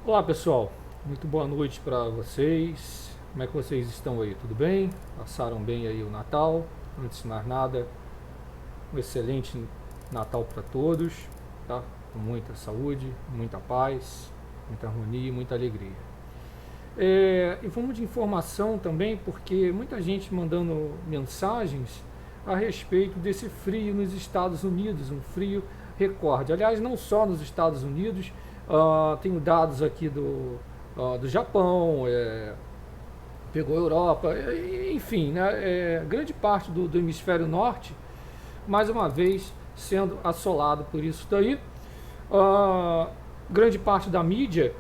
Olá pessoal, muito boa noite para vocês. Como é que vocês estão aí? Tudo bem? Passaram bem aí o Natal? Antes de mais nada, um excelente Natal para todos, tá? Com muita saúde, muita paz, muita harmonia e muita alegria. E vamos de informação também, porque muita gente mandando mensagens a respeito desse frio nos Estados Unidos, um frio recorde. Aliás, não só nos Estados Unidos, tenho dados aqui do Japão, pegou a Europa, enfim, né, grande parte do hemisfério norte, mais uma vez sendo assolado por isso daí. Ah, Grande parte da mídia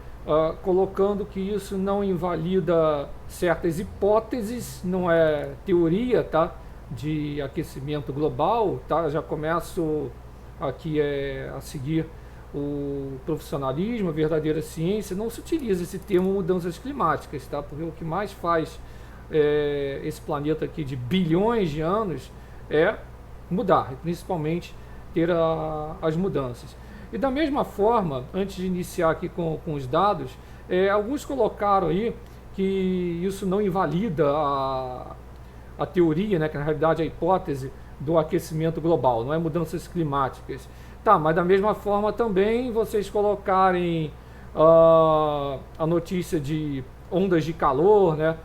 colocando que isso não invalida certas hipóteses, não é teoria, tá, de aquecimento global, tá? Já começo aqui a seguir o profissionalismo, a verdadeira ciência. Não se utiliza esse termo mudanças climáticas, tá? Porque o que mais faz esse planeta aqui de bilhões de anos é mudar, principalmente ter as mudanças. E da mesma forma, antes de iniciar aqui com os dados, alguns colocaram aí que isso não invalida a teoria, né, que na realidade é a hipótese do aquecimento global, não é mudanças climáticas. Tá, mas da mesma forma também vocês colocarem a notícia de ondas de calor, né,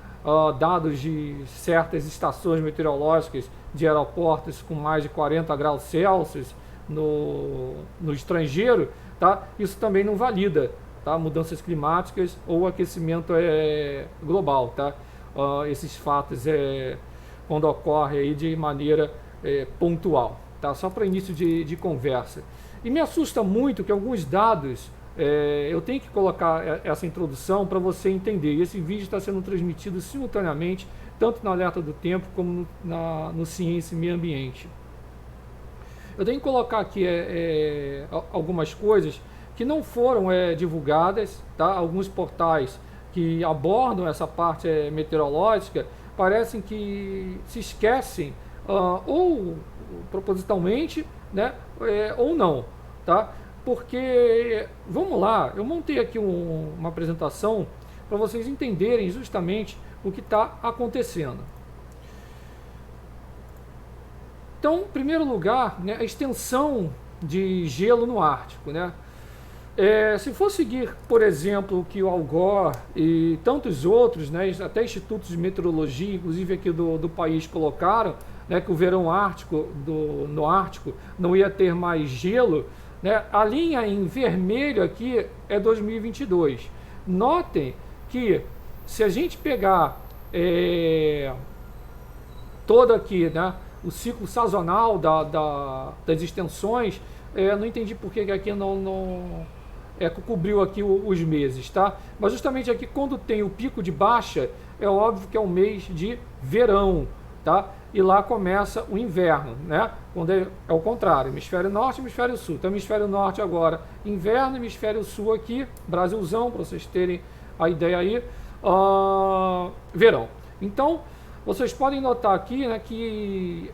dados de certas estações meteorológicas de aeroportos com mais de 40 graus Celsius no estrangeiro, tá? Isso também não valida, tá? Mudanças climáticas ou aquecimento global, tá? Esses fatos quando ocorre aí de maneira pontual, tá? Só para início de conversa. E me assusta muito que alguns dados eu tenho que colocar essa introdução para você entender. E esse vídeo está sendo transmitido simultaneamente tanto no Alerta do Tempo como no Ciência e Meio Ambiente. Eu tenho que colocar aqui algumas coisas que não foram divulgadas, tá? Alguns portais que abordam essa parte meteorológica parecem que se esquecem ou propositalmente, né? Ou não, tá? Porque, vamos lá, eu montei aqui uma apresentação para vocês entenderem justamente o que está acontecendo. Então, em primeiro lugar, né, a extensão de gelo no Ártico, né? Se for seguir, por exemplo, o que o Al Gore e tantos outros, né, até institutos de meteorologia, inclusive aqui do país, colocaram, né, que o verão ártico no Ártico não ia ter mais gelo, né, a linha em vermelho aqui é 2022. Notem que se a gente pegar todo aqui, né, o ciclo sazonal das extensões, não entendi por que aqui não cobriu aqui os meses, tá? Mas justamente aqui quando tem o pico de baixa, é óbvio que é o mês de verão, tá? E lá começa o inverno, né? Quando é o contrário, hemisfério norte, hemisfério sul. Então, hemisfério norte agora inverno, hemisfério sul aqui, Brasilzão, para vocês terem a ideia aí, verão. Então, vocês podem notar aqui, né, que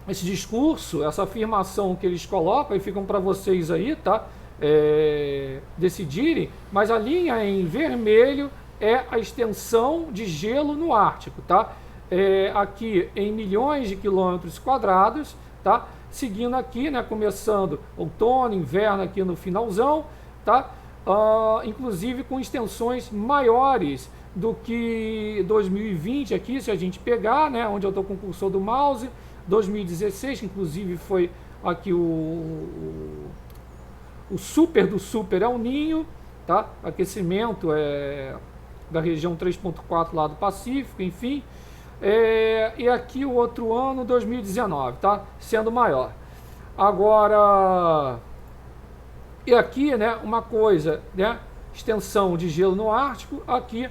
esse discurso, essa afirmação que eles colocam e ficam para vocês aí, tá? Decidirem, mas a linha em vermelho é a extensão de gelo no Ártico, tá? Aqui em milhões de quilômetros quadrados, tá? Seguindo aqui, né? Começando outono, inverno aqui no finalzão, tá? Inclusive com extensões maiores do que 2020 aqui, se a gente pegar, né? Onde eu estou com o cursor do mouse, 2016, que inclusive foi aqui o super do super El Ninho, tá? Aquecimento da região 3.4 lá do Pacífico, enfim. E aqui o outro ano, 2019, tá? Sendo maior. Agora, e aqui, né, uma coisa, né? Extensão de gelo no Ártico, aqui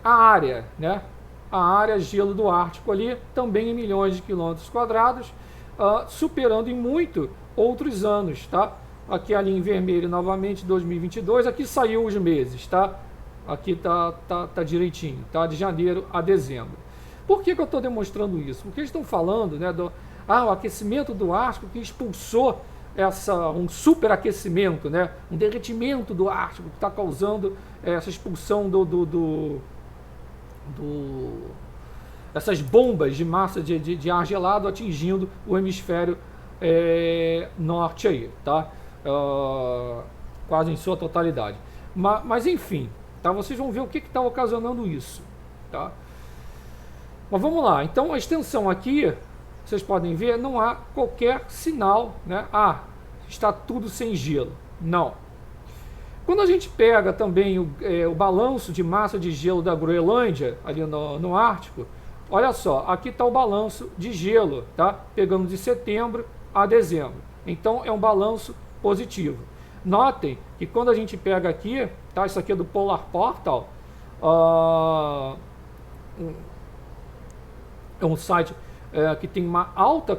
a área, né? A área gelo do Ártico ali, também em milhões de quilômetros quadrados, superando em muito outros anos, tá? Aqui ali em vermelho novamente 2022, aqui saiu os meses, tá? Aqui tá direitinho, tá? De janeiro a dezembro. Por que eu estou demonstrando isso? Porque eles estão falando, né, o aquecimento do Ártico que expulsou um superaquecimento, né? Um derretimento do Ártico que está causando essa expulsão essas bombas de massa de ar gelado atingindo o hemisfério norte aí, tá? Quase em sua totalidade. Mas enfim, tá? Vocês vão ver o que está ocasionando isso, tá? Mas vamos lá, então a extensão aqui, vocês podem ver, não há qualquer sinal, né? Está tudo sem gelo. Não. Quando a gente pega também o balanço de massa de gelo da Groenlândia, ali no Ártico, olha só, aqui está o balanço de gelo, tá? Pegando de setembro a dezembro. Então é um balanço positivo. Notem que quando a gente pega aqui, tá? Isso aqui é do Polar Portal, é um site que tem uma alta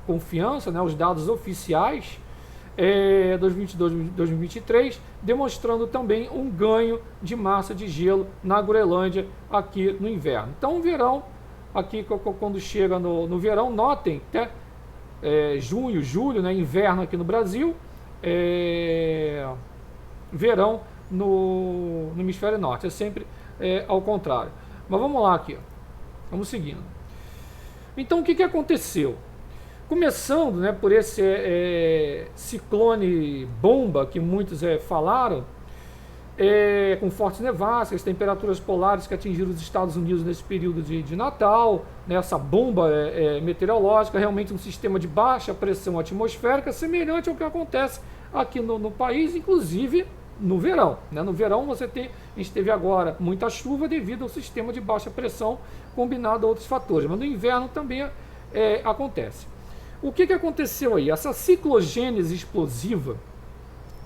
confiança, né? Os dados oficiais 2022-2023, demonstrando também um ganho de massa de gelo na Groenlândia aqui no inverno. Então o verão, aqui quando chega no verão, notem, né? Junho, julho, né? Inverno aqui no Brasil, verão no hemisfério norte, é sempre ao contrário. Mas vamos lá aqui, vamos seguindo. Então o que aconteceu? Começando, né, por esse ciclone bomba que muitos falaram, com fortes nevascas, temperaturas polares que atingiram os Estados Unidos nesse período de Natal, né, essa bomba meteorológica, realmente um sistema de baixa pressão atmosférica, semelhante ao que acontece aqui no país, inclusive no verão. Né? No verão a gente teve agora muita chuva devido ao sistema de baixa pressão combinado a outros fatores, mas no inverno também acontece. O que aconteceu aí? Essa ciclogênese explosiva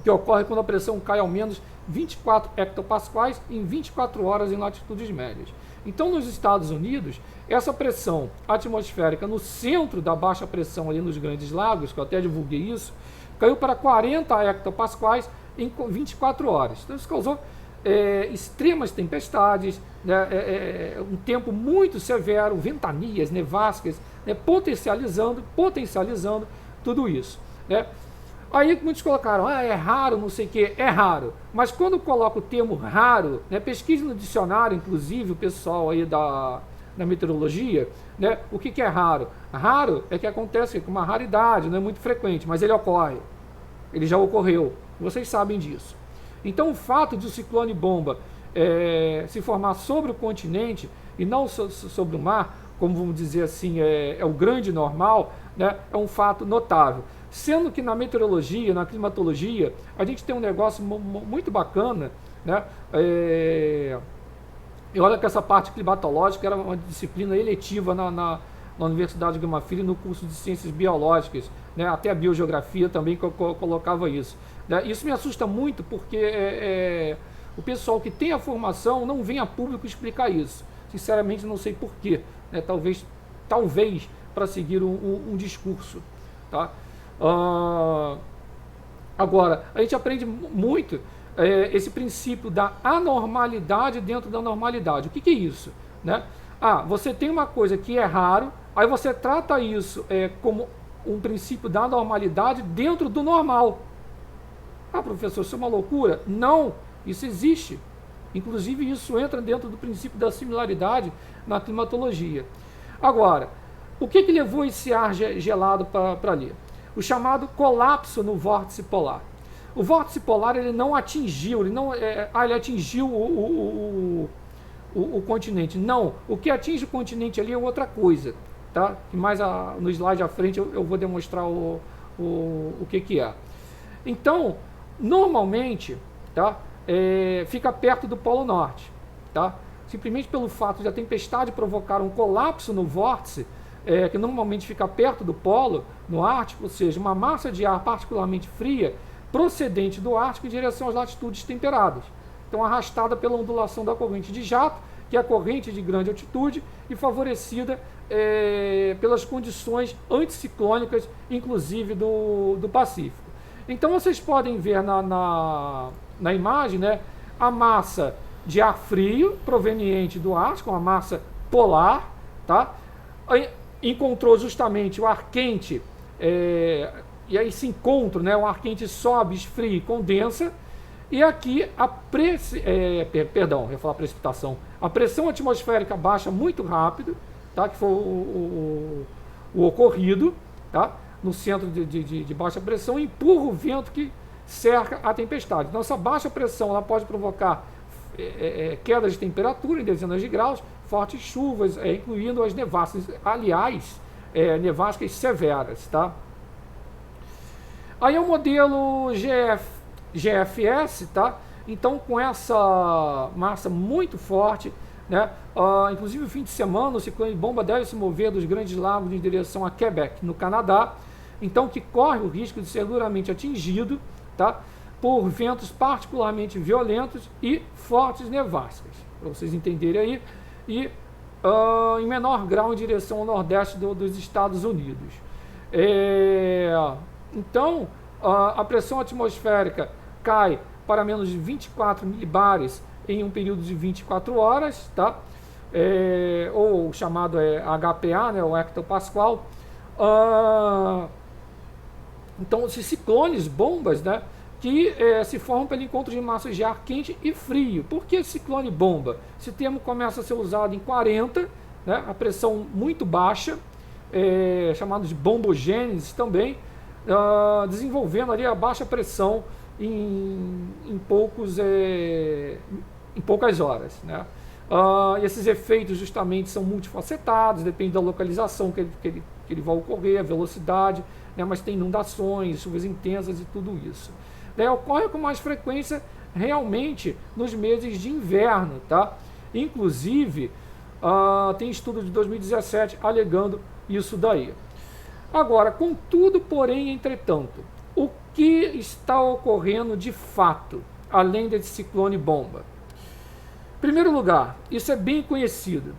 que ocorre quando a pressão cai ao menos 24 hectopascais em 24 horas em latitudes médias. Então, nos Estados Unidos, essa pressão atmosférica no centro da baixa pressão ali nos Grandes Lagos, que eu até divulguei isso, caiu para 40 hectopascais em 24 horas. Então, isso causou extremas tempestades, né, um tempo muito severo, ventanias, nevascas, né, potencializando tudo isso. Né? Aí muitos colocaram, é raro, não sei o que, é raro. Mas quando coloca o termo raro, né, pesquisa no dicionário, inclusive o pessoal aí da meteorologia, né, o que é raro? Raro é que acontece com uma raridade, não é muito frequente, mas ele ocorre. Ele já ocorreu. Vocês sabem disso. Então o fato de o ciclone bomba se formar sobre o continente e não sobre o mar, como vamos dizer assim, é o grande normal, né, é um fato notável. Sendo que na meteorologia, na climatologia, a gente tem um negócio muito bacana, né? E olha que essa parte climatológica era uma disciplina eletiva na Universidade de Gama Filho, no curso de Ciências Biológicas, né? Até a biogeografia também colocava isso. Né? Isso me assusta muito porque o pessoal que tem a formação não vem a público explicar isso. Sinceramente, não sei porquê. Né? Talvez para seguir um discurso. Tá? Agora, a gente aprende muito esse princípio da anormalidade dentro da normalidade. O que é isso? Né? Você tem uma coisa que é raro, aí você trata isso como um princípio da normalidade dentro do normal. Professor, isso é uma loucura? Não, isso existe. Inclusive, isso entra dentro do princípio da similaridade na climatologia. Agora, o que levou esse ar gelado para ali? O chamado colapso no vórtice polar. O vórtice polar ele não atingiu, ele atingiu o continente. Não, o que atinge o continente ali é outra coisa. Tá? Que mais no slide à frente eu vou demonstrar o que é. Então, normalmente, tá? Fica perto do Polo Norte. Tá? Simplesmente pelo fato de a tempestade provocar um colapso no vórtice, que normalmente fica perto do polo, no Ártico, ou seja, uma massa de ar particularmente fria, procedente do Ártico em direção às latitudes temperadas. Então, arrastada pela ondulação da corrente de jato, que é a corrente de grande altitude, e favorecida pelas condições anticiclônicas, inclusive do Pacífico. Então, vocês podem ver na imagem, né, a massa de ar frio proveniente do Ártico, uma massa polar, tá? Encontrou justamente o ar quente e aí se encontra, né, o ar quente sobe, esfria e condensa, e aqui eu ia falar precipitação, a pressão atmosférica baixa muito rápido, tá, que foi o ocorrido, tá, no centro de baixa pressão, empurra o vento que cerca a tempestade. Então essa baixa pressão ela pode provocar quedas de temperatura em dezenas de graus, fortes chuvas, incluindo as nevascas, aliás, nevascas severas, tá? Aí é o modelo GFS, tá? Então com essa massa muito forte, né? Inclusive o fim de semana o ciclone bomba deve se mover dos Grandes Lagos em direção a Quebec, no Canadá, então que corre o risco de ser duramente atingido, tá, por ventos particularmente violentos e fortes nevascas, para vocês entenderem aí, e em menor grau em direção ao nordeste dos Estados Unidos. Então, a pressão atmosférica cai para menos de 24 milibares em um período de 24 horas, tá? Ou chamado HPA, né, o hectopascal. Então, esses ciclones, bombas, né, que se formam pelo encontro de massas de ar quente e frio. Por que ciclone bomba? Esse termo começa a ser usado em 40, né, a pressão muito baixa, chamado de bombogênese também, desenvolvendo ali a baixa pressão em poucas horas, né? Esses efeitos justamente são multifacetados, depende da localização que ele vai ocorrer, a velocidade, né? Mas tem inundações, chuvas intensas e tudo isso. Ocorre com mais frequência realmente nos meses de inverno, tá? Inclusive, tem estudo de 2017 alegando isso daí. Agora, contudo, porém, entretanto, o que está ocorrendo de fato, além desse ciclone bomba? Em primeiro lugar, isso é bem conhecido.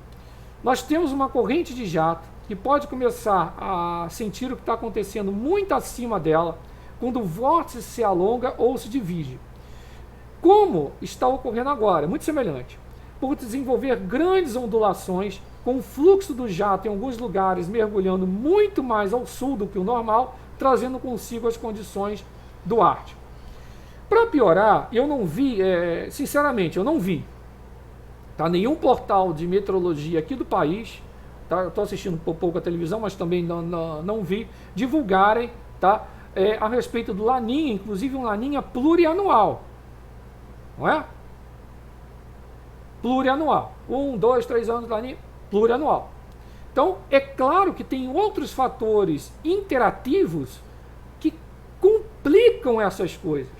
Nós temos uma corrente de jato que pode começar a sentir o que está acontecendo muito acima dela, quando o vórtice se alonga ou se divide. Como está ocorrendo agora? Muito semelhante. Por desenvolver grandes ondulações, com o fluxo do jato em alguns lugares mergulhando muito mais ao sul do que o normal, trazendo consigo as condições do Ártico. Para piorar, eu não vi, sinceramente, eu não vi, tá, nenhum portal de meteorologia aqui do país, tá, eu estou assistindo pouco a televisão, mas também não vi, divulgarem, tá, a respeito do Laninha, inclusive um Laninha plurianual, não é? Plurianual, 1, 2, 3 anos Laninha, plurianual. Então, é claro que tem outros fatores interativos que complicam essas coisas,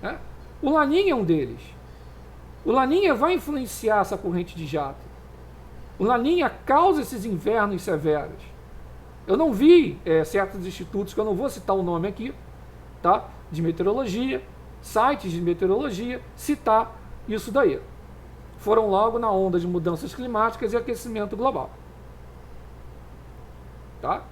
né? O Laninha é um deles. O Laninha vai influenciar essa corrente de jato. O Laninha causa esses invernos severos. Eu não vi certos institutos, que eu não vou citar o nome aqui, tá, de meteorologia, sites de meteorologia, citar isso daí. Foram logo na onda de mudanças climáticas e aquecimento global. Tá?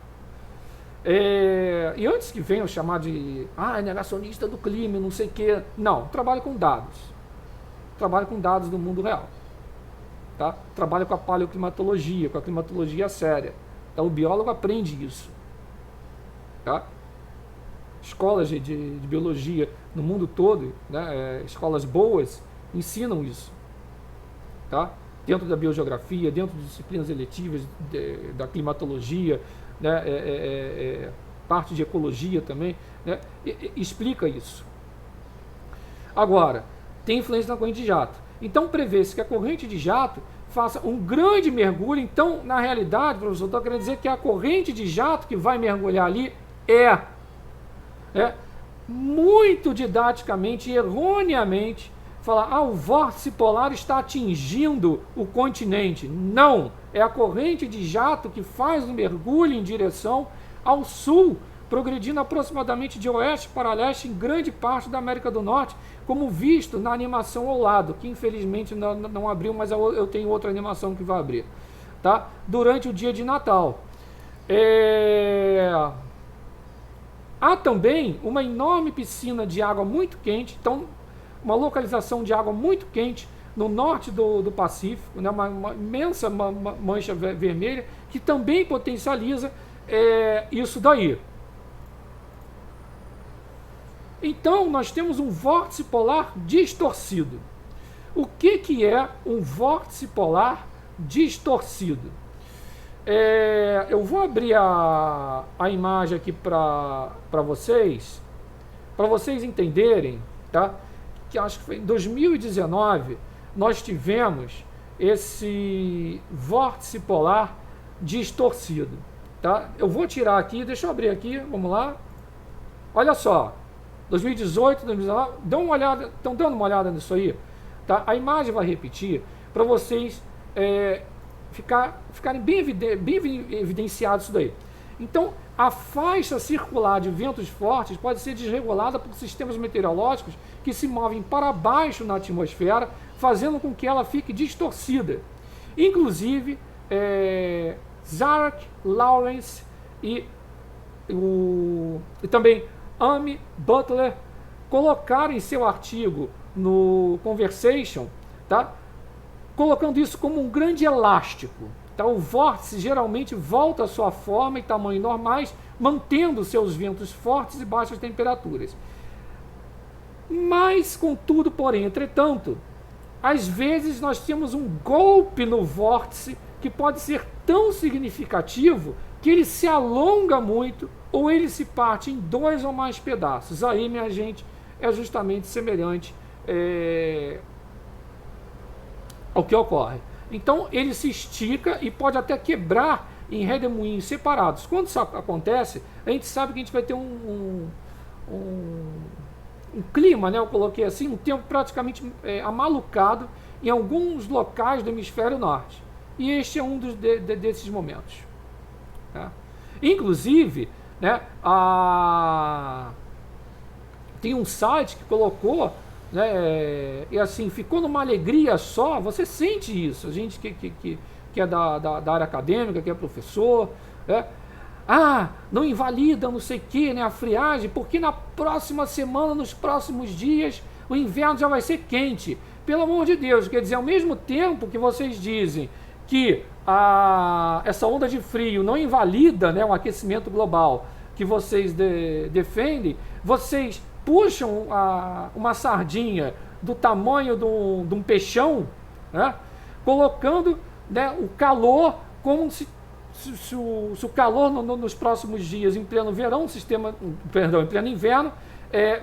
E antes que venham chamar de negacionista do clima, não sei o quê. Não, trabalho com dados. Trabalho com dados do mundo real. Tá? Trabalho com a paleoclimatologia, com a climatologia séria. Então o biólogo aprende isso. Tá? Escolas de biologia no mundo todo, né, escolas boas, ensinam isso. Tá? Dentro da biogeografia, dentro de disciplinas eletivas da climatologia, né, parte de ecologia também, né, explica isso. Agora, tem influência na corrente de jato. Então prevê-se que a corrente de jato faça um grande mergulho. Então, na realidade, professor, estou querendo dizer que a corrente de jato que vai mergulhar ali muito didaticamente, erroneamente, falar, o vórtice polar está atingindo o continente. Não, é a corrente de jato que faz um mergulho em direção ao sul, progredindo aproximadamente de oeste para leste em grande parte da América do Norte, como visto na animação ao lado, que infelizmente não abriu, mas eu tenho outra animação que vai abrir, tá? Durante o dia de Natal. Há também uma enorme piscina de água muito quente, então uma localização de água muito quente no norte do Pacífico, né, uma imensa mancha vermelha, que também potencializa isso daí. Então, nós temos um vórtice polar distorcido. O que é um vórtice polar distorcido? Eu vou abrir a imagem aqui para vocês entenderem, tá? Que acho que foi em 2019 nós tivemos esse vórtice polar distorcido, tá? Eu vou tirar aqui, deixa eu abrir aqui, vamos lá. Olha só, 2018, 2019, dão uma olhada, estão dando uma olhada nisso aí, tá? A imagem vai repetir para vocês ficarem bem evidenciados isso daí. Então, a faixa circular de ventos fortes pode ser desregulada por sistemas meteorológicos que se movem para baixo na atmosfera, fazendo com que ela fique distorcida. Inclusive, Zarek, Lawrence e também Amy Butler colocaram em seu artigo no Conversation, tá? Colocando isso como um grande elástico. Tá? O vórtice geralmente volta à sua forma e tamanho normais, mantendo seus ventos fortes e baixas temperaturas. Mas, contudo, porém, entretanto, às vezes nós temos um golpe no vórtice que pode ser tão significativo que ele se alonga muito ou ele se parte em 2 ou mais pedaços. Aí, minha gente, é justamente semelhante ao que ocorre. Então ele se estica e pode até quebrar em redemoinhos separados. Quando isso acontece, a gente sabe que a gente vai ter um clima, né? Eu coloquei assim, um tempo praticamente amalucado em alguns locais do hemisfério norte. E este é um desses momentos. Tá? Inclusive, né, tem um site que colocou, né, e assim, ficou numa alegria só, você sente isso, a gente que é da área acadêmica, que é professor, né? Não invalida não sei o que, né, a friagem, porque na próxima semana, nos próximos dias, o inverno já vai ser quente. Pelo amor de Deus, quer dizer, ao mesmo tempo que vocês dizem que essa onda de frio não invalida, né, o aquecimento global que vocês defendem, vocês puxam uma sardinha do tamanho de um peixão, né, colocando, né, o calor como se o calor nos próximos dias, em pleno verão, em pleno inverno,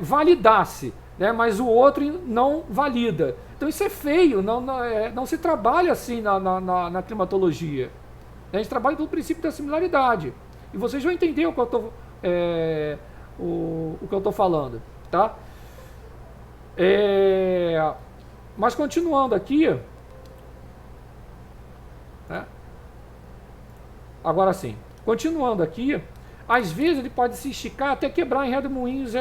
validasse, né, mas o outro não valida. Então isso é feio, não se trabalha assim na climatologia. A gente trabalha pelo princípio da similaridade. E vocês vão entender o que eu estou falando. Tá? Mas continuando aqui, né? Agora sim, continuando aqui, às vezes ele pode se esticar até quebrar em redemoinhos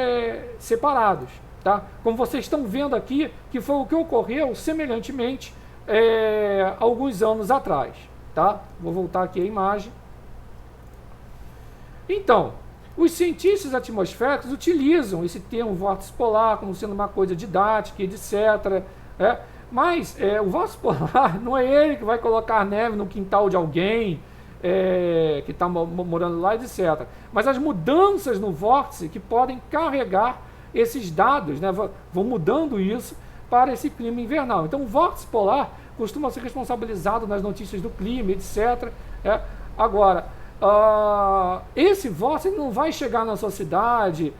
separados, tá? Como vocês estão vendo aqui, que foi o que ocorreu semelhantemente alguns anos atrás, tá? Vou voltar aqui a imagem. Então, os cientistas atmosféricos utilizam esse termo vórtice polar como sendo uma coisa didática, etc. Mas o vórtice polar não é ele que vai colocar neve no quintal de alguém que está morando lá, etc. Mas as mudanças no vórtice que podem carregar esses dados, né, vão mudando isso para esse clima invernal. Então o vórtice polar costuma ser responsabilizado nas notícias do clima, etc. Agora, esse vórtice não vai chegar na sua cidade,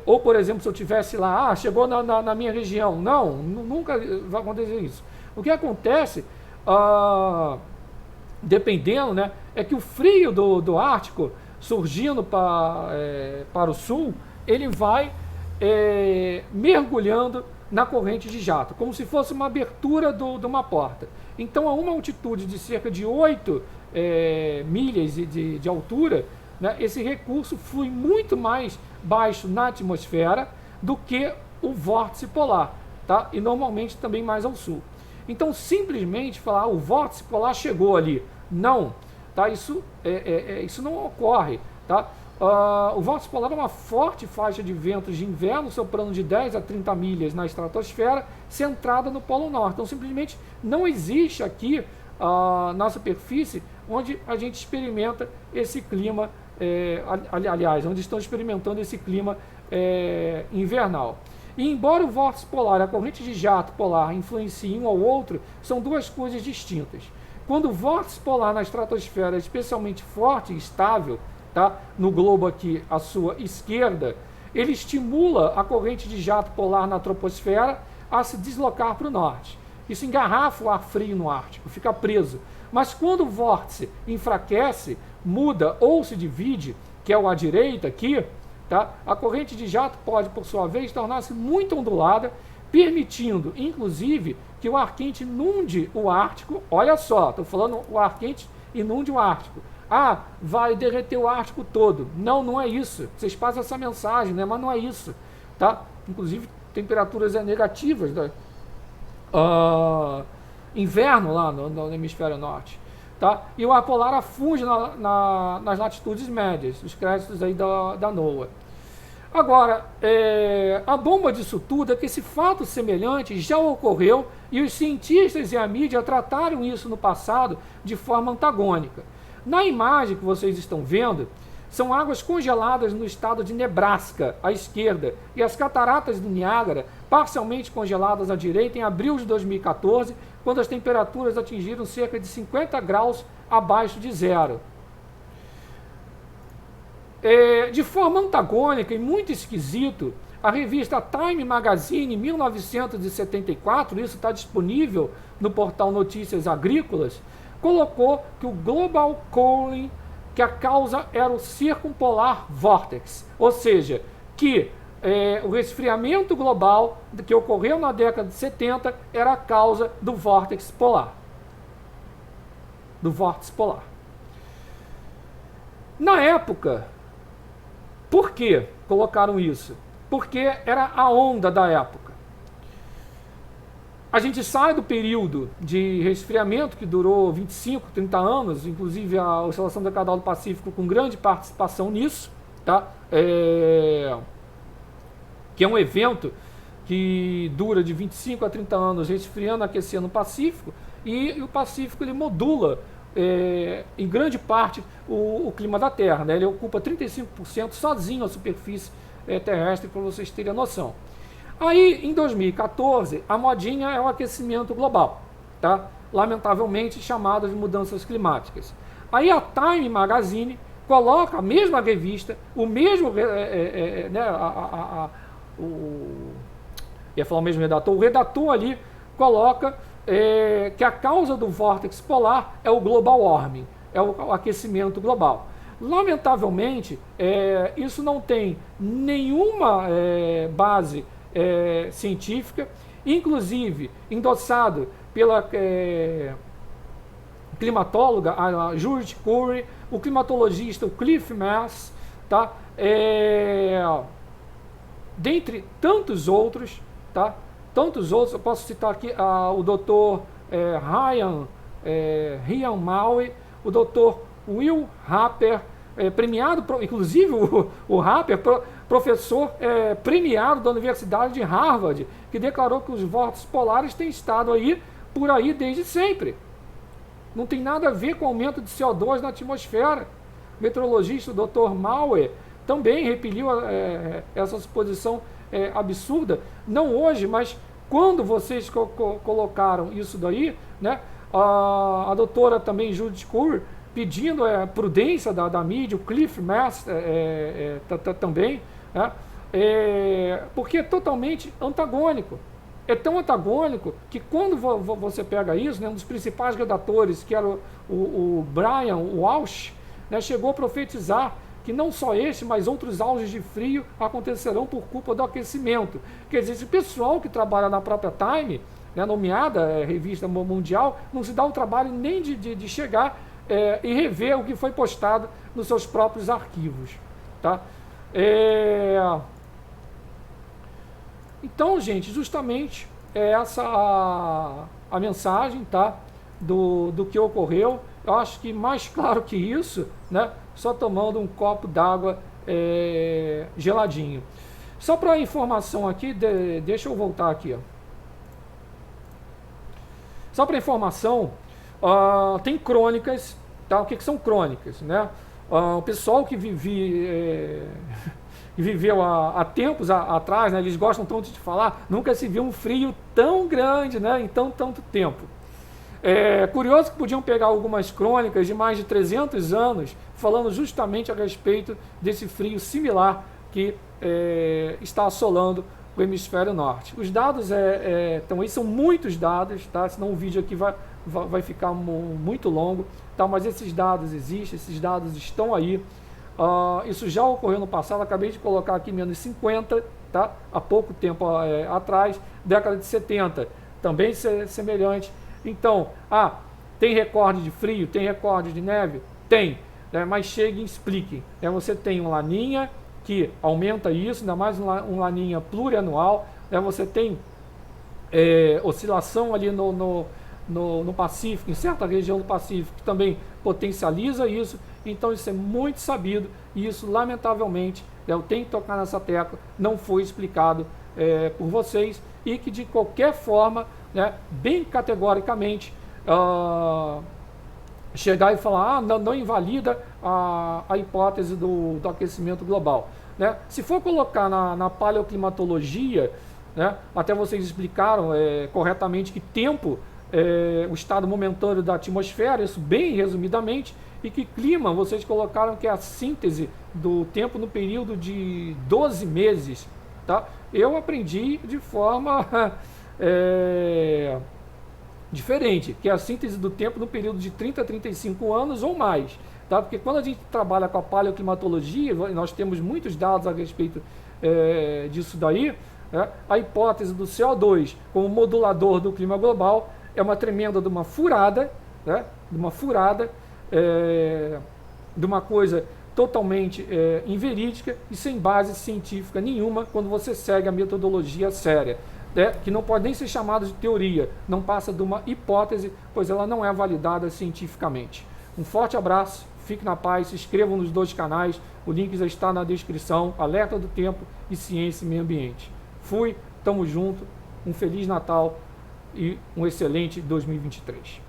ou por exemplo, se eu estivesse lá, chegou na minha região. Não, nunca vai acontecer isso. O que acontece, dependendo, né, é que o frio do Ártico surgindo para o sul, ele vai mergulhando na corrente de jato, como se fosse uma abertura de uma porta. Então, a uma altitude de cerca de 8 milhas de altura, né, esse recurso flui muito mais baixo na atmosfera do que o vórtice polar, tá? E normalmente também mais ao sul. Então, simplesmente falar o vórtice polar chegou ali, não, tá? Isso não ocorre, tá? O vórtice polar é uma forte faixa de ventos de inverno, soprando de 10 a 30 milhas na estratosfera, centrada no Polo Norte. Então, simplesmente não existe aqui na superfície onde a gente experimenta esse clima, aliás, onde estão experimentando esse clima invernal. E embora o vórtice polar e a corrente de jato polar influenciem um ao outro, são duas coisas distintas. Quando o vórtice polar na estratosfera é especialmente forte e estável, tá? No globo aqui à sua esquerda, ele estimula a corrente de jato polar na troposfera a se deslocar para o norte. Isso engarrafa o ar frio no Ártico, fica preso. Mas quando o vórtice enfraquece, muda ou se divide, que é o à direita aqui, tá? A corrente de jato pode, por sua vez, tornar-se muito ondulada, permitindo, inclusive, que o ar quente inunde o Ártico. Olha só, estou falando o ar quente inunde o Ártico. Ah, vai derreter o Ártico todo. Não, não é isso. Vocês passam essa mensagem, né? Mas não é isso. Tá? Inclusive, temperaturas negativas. Inverno lá no hemisfério norte. Tá? E o ar polar afunde nas latitudes médias. Os créditos aí da NOAA. Agora, a bomba disso tudo é que esse fato semelhante já ocorreu e os cientistas e a mídia trataram isso no passado de forma antagônica. Na imagem que vocês estão vendo, são águas congeladas no estado de Nebraska, à esquerda, e as cataratas do Niágara, parcialmente congeladas à direita, em abril de 2014, quando as temperaturas atingiram cerca de 50 graus abaixo de zero. De forma antagônica e muito esquisito, a revista Time Magazine, em 1974, isso está disponível no portal Notícias Agrícolas, colocou que o Global Cooling, que a causa era o Circumpolar Vortex, ou seja, que o resfriamento global que ocorreu na década de 70 era a causa do vórtice polar. Na época, por que colocaram isso? Porque era a onda da época. A gente sai do período de resfriamento que durou 25, 30 anos, inclusive a Oscilação Decadal do Pacífico com grande participação nisso, tá? Que é um evento que dura de 25 a 30 anos resfriando, aquecendo o Pacífico, e o Pacífico ele modula em grande parte o clima da Terra, né? Ele ocupa 35% sozinho a superfície terrestre, para vocês terem a noção. Aí, em 2014, a modinha é o aquecimento global, tá? Lamentavelmente chamado de mudanças climáticas. Aí a Time Magazine coloca a mesma revista, o mesmo, ia falar o mesmo redator, o redator ali coloca que a causa do vórtice polar é o global warming, é o aquecimento global. Lamentavelmente, isso não tem nenhuma base científica, inclusive endossado pela climatóloga a Judith Curry, o climatologista o Cliff Mass, tá? Dentre tantos outros, tá? Tantos outros, eu posso citar aqui o Dr. Ryan Maui, o Dr. Will Harper, premiado, inclusive o Harper, professor premiado da Universidade de Harvard, que declarou que os vórtices polares têm estado por aí desde sempre. Não tem nada a ver com o aumento de CO2 na atmosfera. O meteorologista, o Dr. Maui, também repeliu essa suposição absurda, não hoje, mas quando vocês colocaram isso daí, né, a doutora também Judith Curry, pedindo prudência da mídia, o Cliff Mass também, né, porque é totalmente antagônico. É tão antagônico que quando você pega isso, né, um dos principais redatores, que era o Brian Walsh, né, chegou a profetizar que não só este, mas outros auges de frio acontecerão por culpa do aquecimento. Quer dizer, esse pessoal que trabalha na própria Time, né, nomeada revista mundial, não se dá o trabalho nem de chegar e rever o que foi postado nos seus próprios arquivos. Tá? Então, gente, justamente essa a mensagem, tá, do que ocorreu. Eu acho que mais claro que isso, né, só tomando um copo d'água geladinho. Só para informação aqui, deixa eu voltar aqui. Ó. Só para informação, tem crônicas, tá? O que são crônicas, né? O pessoal que e viveu há tempos atrás, né, eles gostam tanto de falar, nunca se viu um frio tão grande, né, em tanto tempo. É curioso que podiam pegar algumas crônicas de mais de 300 anos falando justamente a respeito desse frio similar que está assolando o hemisfério norte. Os dados então aí são muitos dados, tá? Senão o vídeo aqui vai ficar muito longo, tá? Mas esses dados existem, esses dados estão aí. Isso já ocorreu no passado, acabei de colocar aqui menos 50, tá? Há pouco tempo atrás, década de 70, também semelhante. Então, tem recorde de frio, tem recorde de neve? Tem, né? Mas cheguem e expliquem. Você tem um laninha que aumenta isso, ainda mais um laninha plurianual, né? Você tem oscilação ali no Pacífico, em certa região do Pacífico, que também potencializa isso. Então isso é muito sabido e isso, lamentavelmente, eu tenho que tocar nessa tecla, não foi explicado por vocês, e que de qualquer forma, né, bem categoricamente, chegar e falar, não invalida a hipótese do aquecimento global. Né? Se for colocar na paleoclimatologia, né, até vocês explicaram corretamente que tempo o estado momentâneo da atmosfera, isso bem resumidamente, e que clima, vocês colocaram que é a síntese do tempo no período de 12 meses. Tá? Eu aprendi de forma diferente, que é a síntese do tempo no período de 30 a 35 anos ou mais. Tá? Porque quando a gente trabalha com a paleoclimatologia, nós temos muitos dados a respeito disso daí, né? A hipótese do CO2 como modulador do clima global é uma tremenda de uma furada, né? De uma coisa totalmente inverídica e sem base científica nenhuma quando você segue a metodologia séria, que não pode nem ser chamada de teoria, não passa de uma hipótese, pois ela não é validada cientificamente. Um forte abraço, fique na paz, se inscrevam nos 2 canais, o link já está na descrição, Alerta do Tempo e Ciência e Meio Ambiente. Fui, tamo junto, um Feliz Natal e um excelente 2023.